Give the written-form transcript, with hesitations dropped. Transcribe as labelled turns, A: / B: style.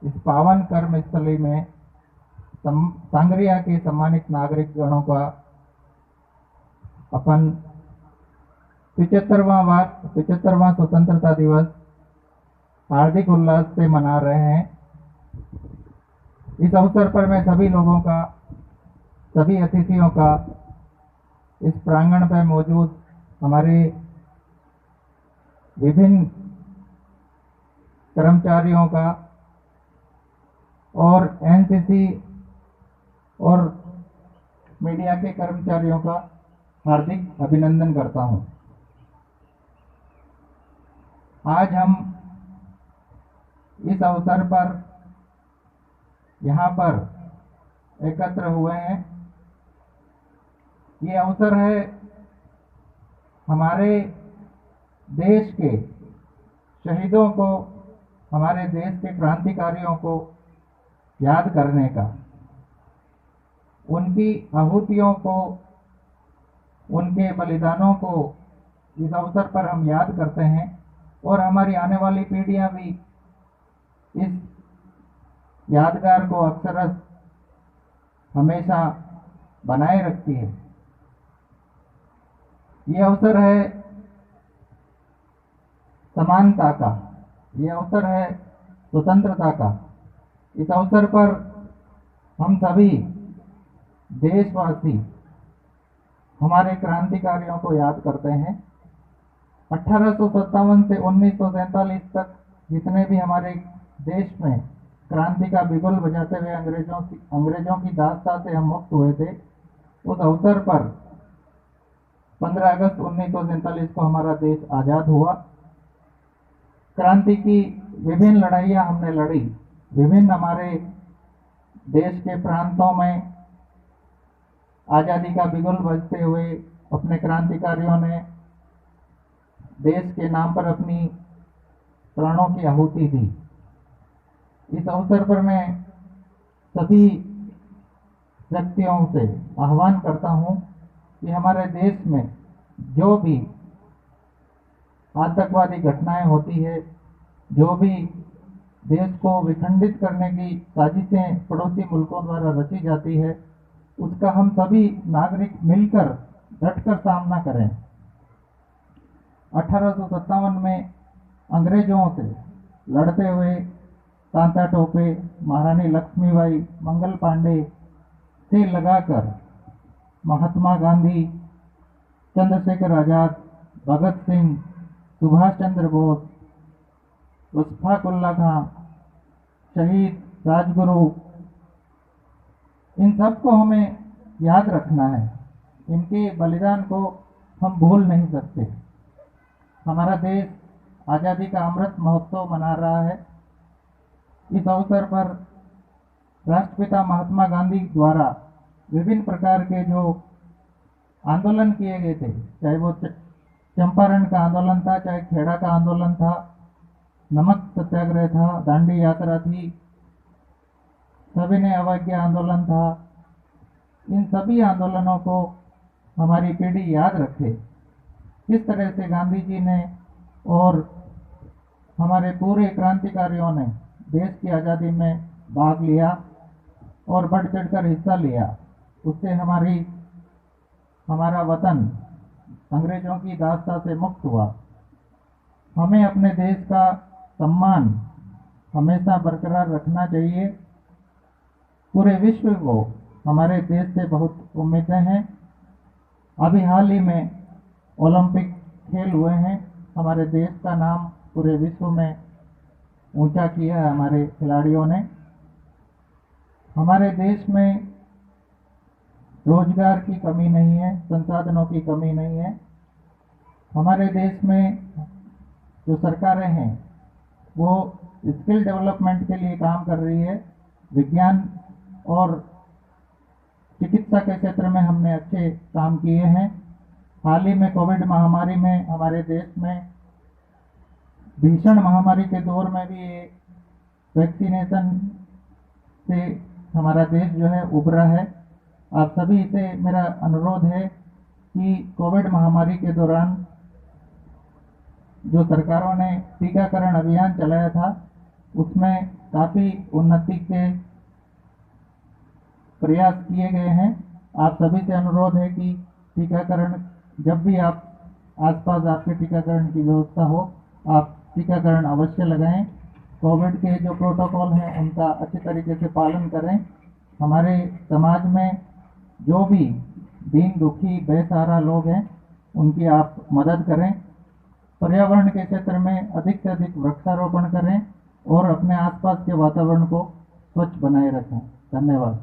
A: इस पावन कर्म स्थली में सांगरिया के सम्मानित नागरिक गणों का अपन 75वां स्वतंत्रता दिवस हार्दिक उल्लास से मना रहे हैं। इस अवसर पर मैं सभी लोगों का, सभी अतिथियों का, इस प्रांगण पर मौजूद हमारे विभिन्न कर्मचारियों का और एनसीसी और मीडिया के कर्मचारियों का हार्दिक अभिनंदन करता हूं। आज हम इस अवसर पर यहाँ पर एकत्र हुए हैं। ये अवसर है हमारे देश के शहीदों को, हमारे देश के क्रांतिकारियों को याद करने का, उनकी आहुतियों को, उनके बलिदानों को इस अवसर पर हम याद करते हैं और हमारी आने वाली पीढ़ियां भी इस यादगार को अक्सर हमेशा बनाए रखती है। ये अवसर है समानता का, ये अवसर है स्वतंत्रता का। इस अवसर पर हम सभी देशवासी हमारे क्रांतिकारियों को याद करते हैं। 1857 से 1947 तक जितने भी हमारे देश में क्रांति का बिगुल बजाते हुए अंग्रेजों की दास्ता से हम मुक्त हुए थे, उस अवसर पर 15 अगस्त 1947 को हमारा देश आज़ाद हुआ। क्रांति की विभिन्न लड़ाइयाँ हमने लड़ी, विभिन्न हमारे देश के प्रांतों में आज़ादी का बिगुल बजते हुए अपने क्रांतिकारियों ने देश के नाम पर अपनी प्राणों की आहुति दी। इस अवसर पर मैं सभी व्यक्तियों से आह्वान करता हूं कि हमारे देश में जो भी आतंकवादी घटनाएं होती है, जो भी देश को विखंडित करने की साजिशें पड़ोसी मुल्कों द्वारा रची जाती है, उसका हम सभी नागरिक मिलकर डटकर सामना करें। 1857 में अंग्रेजों से लड़ते हुए तांता टोपे, महारानी लक्ष्मीबाई, मंगल पांडे से लगाकर महात्मा गांधी, चंद्रशेखर आजाद, भगत सिंह, सुभाष चंद्र बोस, अशफाक उल्ला खां, शहीद राजगुरु, इन सबको हमें याद रखना है। इनके बलिदान को हम भूल नहीं सकते। हमारा देश आज़ादी का अमृत महोत्सव मना रहा है। इस अवसर पर राष्ट्रपिता महात्मा गांधी द्वारा विभिन्न प्रकार के जो आंदोलन किए गए थे, चाहे वो चंपारण का आंदोलन था, चाहे खेड़ा का आंदोलन था, नमक सत्याग्रह था, दांडी यात्रा थी, सविनय अवज्ञा आंदोलन था, इन सभी आंदोलनों को हमारी पीढ़ी याद रखे। किस तरह से गांधी जी ने और हमारे पूरे क्रांतिकारियों ने देश की आज़ादी में भाग लिया और बढ़ चढ़कर हिस्सा लिया। उससे हमारा वतन अंग्रेजों की दास्ता से मुक्त हुआ। हमें अपने देश का सम्मान हमेशा बरकरार रखना चाहिए। पूरे विश्व को हमारे देश से बहुत उम्मीदें हैं। अभी हाल ही में ओलंपिक खेल हुए हैं, हमारे देश का नाम पूरे विश्व में ऊंचा किया है हमारे खिलाड़ियों ने। हमारे देश में रोजगार की कमी नहीं है, संसाधनों की कमी नहीं है। हमारे देश में जो सरकारें हैं वो स्किल डेवलपमेंट के लिए काम कर रही है। विज्ञान और चिकित्सा के क्षेत्र में हमने अच्छे काम किए हैं। हाल ही में कोविड महामारी में हमारे देश में, भीषण महामारी के दौर में भी वैक्सीनेशन से हमारा देश जो है उभरा है। आप सभी से मेरा अनुरोध है कि कोविड महामारी के दौरान जो सरकारों ने टीकाकरण अभियान चलाया था, उसमें काफ़ी उन्नति के प्रयास किए गए हैं। आप सभी से अनुरोध है कि टीकाकरण जब भी आप आसपास आपके टीकाकरण की व्यवस्था हो, आप टीकाकरण अवश्य लगाएं। कोविड के जो प्रोटोकॉल हैं उनका अच्छी तरीके से पालन करें। हमारे समाज में जो भी दीन दुखी बेसहारा लोग हैं उनकी आप मदद करें। पर्यावरण के क्षेत्र में अधिक से अधिक वृक्षारोपण करें और अपने आसपास के वातावरण को स्वच्छ बनाए रखें। धन्यवाद।